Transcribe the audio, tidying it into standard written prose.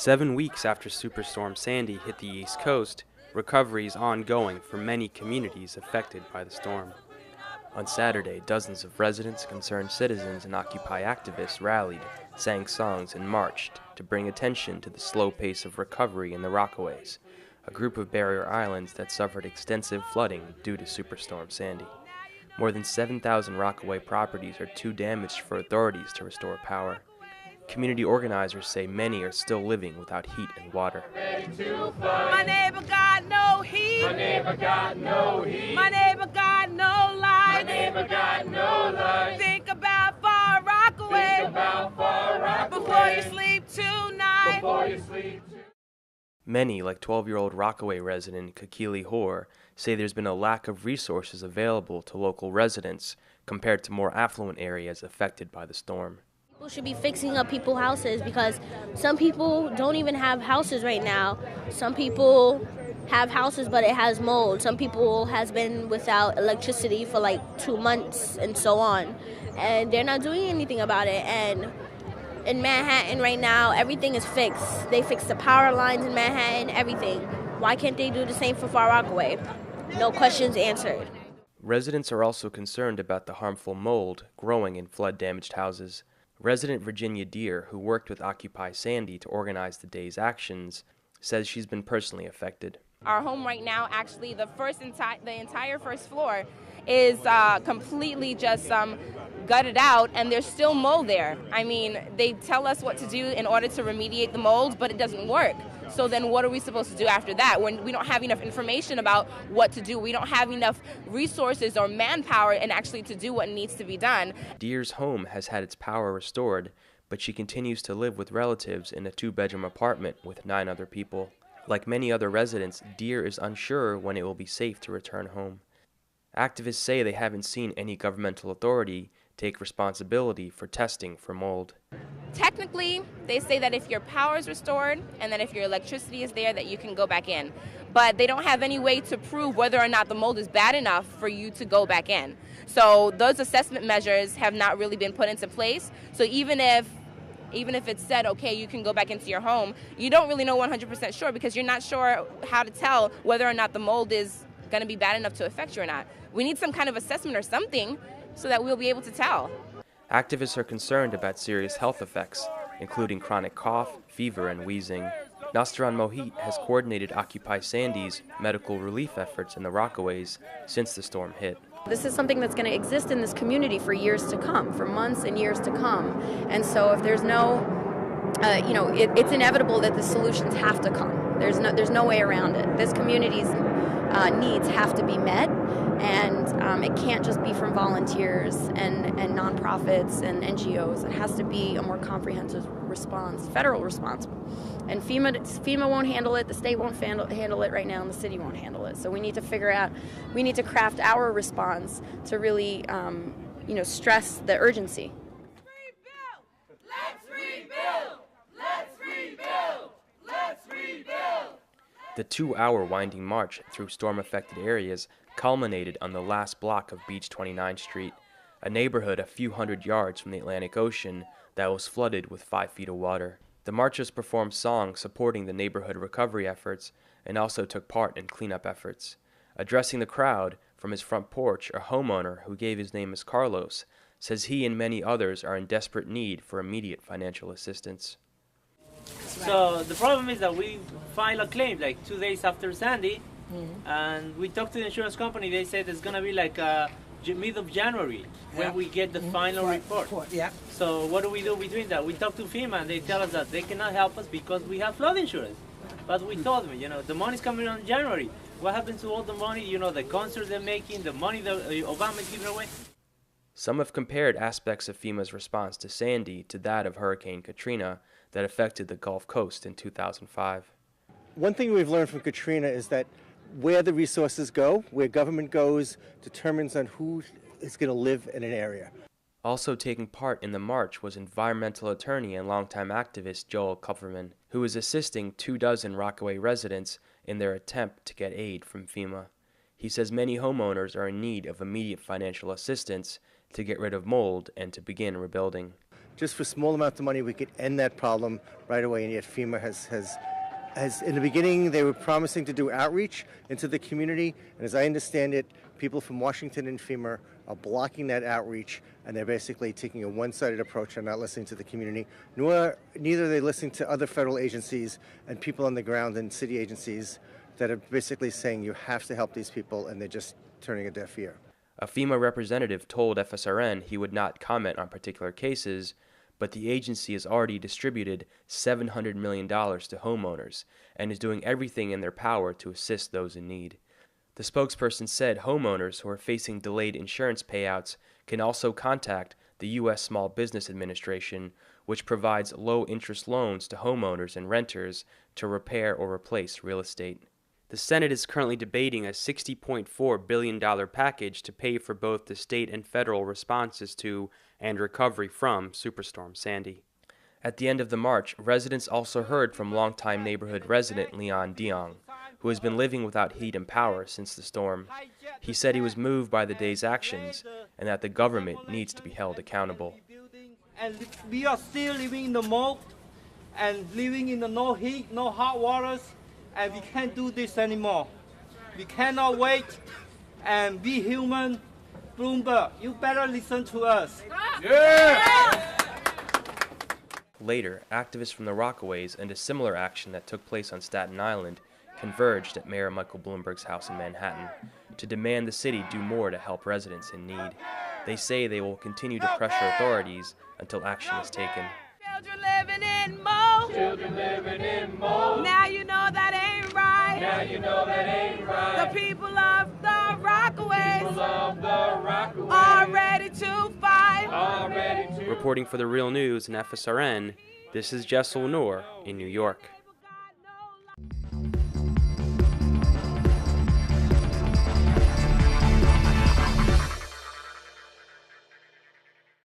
7 weeks after Superstorm Sandy hit the East Coast, recovery is ongoing for many communities affected by the storm. On Saturday, dozens of residents, concerned citizens, and Occupy activists rallied, sang songs, and marched to bring attention to the slow pace of recovery in the Rockaways, a group of barrier islands that suffered extensive flooding due to Superstorm Sandy. More than 7,000 Rockaway properties are too damaged for authorities to restore power. Community organizers say many are still living without heat and water. My neighbor got no heat. My neighbor got no heat. My neighbor got no light. My neighbor got no light. Think about Far Rockaway. Think about Far Rockaway. Before you sleep tonight. Before you sleep. Many, like 12-year-old Rockaway resident Kakili Hoare, say there's been a lack of resources available to local residents compared to more affluent areas affected by the storm. People should be fixing up people's houses because some people don't even have houses right now. Some people have houses but it has mold. Some people has been without electricity for like 2 months and so on. And they're not doing anything about it. And in Manhattan right now, everything is fixed. They fixed the power lines in Manhattan, everything. Why can't they do the same for Far Rockaway? No questions answered. Residents are also concerned about the harmful mold growing in flood-damaged houses. Resident Virginia Deer, who worked with Occupy Sandy to organize the day's actions, says she's been personally affected. Our home right now, actually, the entire first floor is completely just gutted out, and there's still mold there. I mean, they tell us what to do in order to remediate the mold, but it doesn't work. So then what are we supposed to do after that when we don't have enough information about what to do? We don't have enough resources or manpower and actually to do what needs to be done. Deer's home has had its power restored, but she continues to live with relatives in a 2-bedroom apartment with 9 other people. Like many other residents, Deer is unsure when it will be safe to return home. Activists say they haven't seen any governmental authority take responsibility for testing for mold. Technically, they say that if your power is restored and that if your electricity is there, that you can go back in. But they don't have any way to prove whether or not the mold is bad enough for you to go back in. So those assessment measures have not really been put into place. So even if it's said, okay, you can go back into your home, you don't really know 100% sure because you're not sure how to tell whether or not the mold is going to be bad enough to affect you or not. We need some kind of assessment or something so that we'll be able to tell. Activists are concerned about serious health effects, including chronic cough, fever, and wheezing. Nasran Mohit has coordinated Occupy Sandy's medical relief efforts in the Rockaways since the storm hit. This is something that's going to exist in this community for years to come, for months and years to come. And so if there's no, it's inevitable that the solutions have to come. There's no way around it. This community's needs have to be met, and it can't just be from volunteers and nonprofits and NGOs. It has to be a more comprehensive response, federal response. And FEMA won't handle it, the state won't handle it right now, and the city won't handle it. So we need to craft our response to really, stress the urgency. Let's rebuild! Let's rebuild! Let's rebuild! The 2-hour winding march through storm-affected areas culminated on the last block of Beach 29th Street, a neighborhood a few hundred yards from the Atlantic Ocean that was flooded with 5 feet of water. The marchers performed songs supporting the neighborhood recovery efforts and also took part in cleanup efforts. Addressing the crowd from his front porch, a homeowner who gave his name as Carlos says he and many others are in desperate need for immediate financial assistance. So the problem is that we filed a claim like 2 days after Sandy, and we talked to the insurance company. They said it's going to be like mid of January when we get the final report. So what do we do between that? We talk to FEMA and they tell us that they cannot help us because we have flood insurance. But we told them, the money's coming on January. What happens to all the money, the concerts they're making, the money that Obama's giving away? Some have compared aspects of FEMA's response to Sandy to that of Hurricane Katrina that affected the Gulf Coast in 2005. One thing we've learned from Katrina is that where the resources go, where government goes, determines on who is going to live in an area. Also taking part in the march was environmental attorney and longtime activist Joel Kupferman, who is assisting 24 Rockaway residents in their attempt to get aid from FEMA. He says many homeowners are in need of immediate financial assistance to get rid of mold and to begin rebuilding. just for small amounts of money, we could end that problem right away. And yet FEMA has, in the beginning, they were promising to do outreach into the community. And as I understand it, people from Washington and FEMA are blocking that outreach, and they're basically taking a one-sided approach and not listening to the community. Neither are they listening to other federal agencies and people on the ground and city agencies that are basically saying you have to help these people, and they're just turning a deaf ear. A FEMA representative told FSRN he would not comment on particular cases, but the agency has already distributed $700 million to homeowners and is doing everything in their power to assist those in need. The spokesperson said homeowners who are facing delayed insurance payouts can also contact the U.S. Small Business Administration, which provides low-interest loans to homeowners and renters to repair or replace real estate. The Senate is currently debating a $60.4 billion package to pay for both the state and federal responses to and recovery from Superstorm Sandy. At the end of the march, residents also heard from longtime neighborhood resident Leon Diong, who has been living without heat and power since the storm. He said he was moved by the day's actions and that the government needs to be held accountable. And we are still living in the mold and living in the no heat, no hot waters, and we can't do this anymore. We cannot wait and be human. Bloomberg, you better listen to us. Yeah! Later, activists from the Rockaways and a similar action that took place on Staten Island converged at Mayor Michael Bloomberg's house in Manhattan to demand the city do more to help residents in need. They say they will continue to pressure authorities until action is taken. Children living in mold. Children living in mold. Now you know that ain't right. Now you know that ain't right. The people of the Rockaways People of the Rockaways are ready to fight. are ready to Reporting for The Real News and FSRN, this is Jessel Noor in New York.